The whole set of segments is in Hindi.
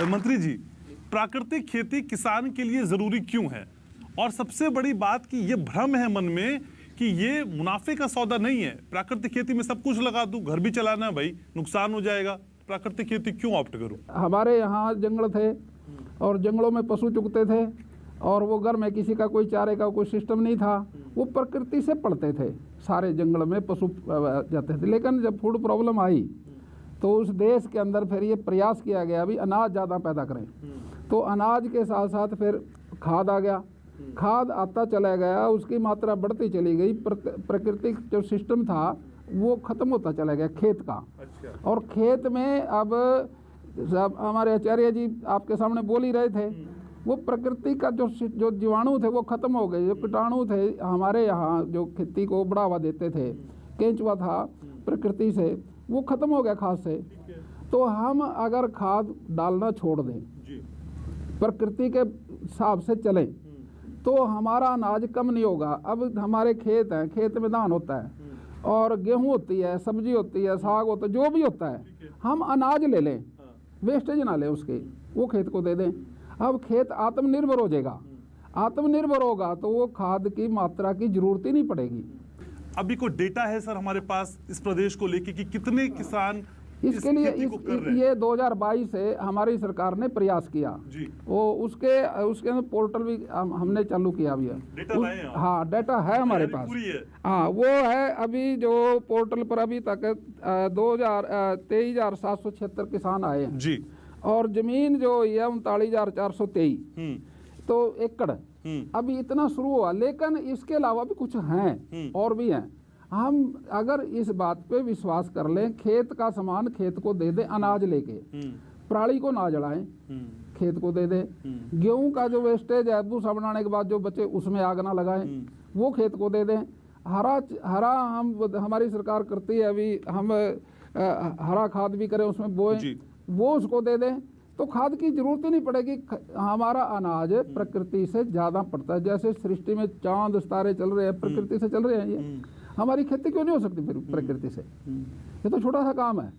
मंत्री जी, प्राकृतिक खेती किसान के लिए जरूरी क्यों है? और सबसे बड़ी बात कि ये भ्रम है मन में कि ये मुनाफे का सौदा नहीं है। प्राकृतिक खेती में सब कुछ लगा दूं, घर भी चलाना है भाई, नुकसान हो जाएगा, प्राकृतिक खेती क्यों ऑप्ट करूं? हमारे यहाँ जंगल थे और जंगलों में पशु चुगते थे और वो घर में किसी का कोई चारे का कोई सिस्टम नहीं था, वो प्रकृति से पड़ते थे, सारे जंगल में पशु जाते थे। लेकिन जब फूड प्रॉब्लम आई तो उस देश के अंदर फिर ये प्रयास किया गया भी अनाज ज़्यादा पैदा करें, तो अनाज के साथ साथ फिर खाद आ गया, खाद आता चला गया, उसकी मात्रा बढ़ती चली गई, प्राकृतिक जो सिस्टम था वो ख़त्म होता चला गया खेत का। अच्छा। और खेत में अब हमारे आचार्य जी आपके सामने बोल ही रहे थे, वो प्रकृति का जो जीवाणु थे वो खत्म हो गए, जो कीटाणु थे हमारे यहाँ जो खेती को बढ़ावा देते थे, केंचुआ था प्रकृति से, वो खत्म हो गया खाद से। तो हम अगर खाद डालना छोड़ दें, प्रकृति के हिसाब से चलें, तो हमारा अनाज कम नहीं होगा। अब हमारे खेत हैं, खेत में धान होता है और गेहूं होती है, सब्जी होती है, साग होता है, जो भी होता है, हम अनाज ले लें, वेस्टेज ना लें उसके, वो खेत को दे दें। अब खेत आत्मनिर्भर हो जाएगा, आत्मनिर्भर होगा तो वो खाद की मात्रा की जरूरत ही नहीं पड़ेगी। अभी कोई डेटा है सर हमारे पास इस प्रदेश को लेके कि कितने किसान इसके लिए ये 2022 से हमारी सरकार ने प्रयास किया जी। वो उसके अंदर पोर्टल भी हमने चालू किया भी है, डेटा लाए हैं। हाँ, डेटा है हमारे पास, हाँ वो है। अभी जो पोर्टल पर अभी तक 23,776 किसान आए हैं जी, और जमीन जो है 39,423 तो एकड़ अभी इतना शुरू हुआ। लेकिन इसके अलावा भी कुछ हैं और भी हैं। हम अगर इस बात पे विश्वास कर लें, खेत का सामान खेत को दे दें, अनाज लेके पराली को ना जलाएं, खेत को दे दें। गेहूं का जो वेस्टेज है भूसा बनाने के बाद जो बचे उसमें आग ना लगाएं, वो खेत को दे दें। हरा हमारी सरकार करती है, अभी हम हरा खाद भी करें, उसमें बोएं, वो उसको दे दें, तो खाद की जरूरत ही नहीं पड़ेगी। हमारा अनाज प्रकृति से ज़्यादा पड़ता है। जैसे सृष्टि में चांद सितारे चल रहे हैं, प्रकृति से चल रहे हैं, ये हमारी खेती क्यों नहीं हो सकती फिर प्रकृति से? ये तो छोटा सा काम है,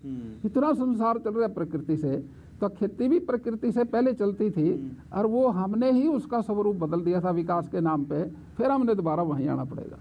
इतना संसार चल रहा है प्रकृति से, तो खेती भी प्रकृति से पहले चलती थी और वो हमने ही उसका स्वरूप बदल दिया था विकास के नाम पे, फिर हमने दोबारा वहीं आना पड़ेगा।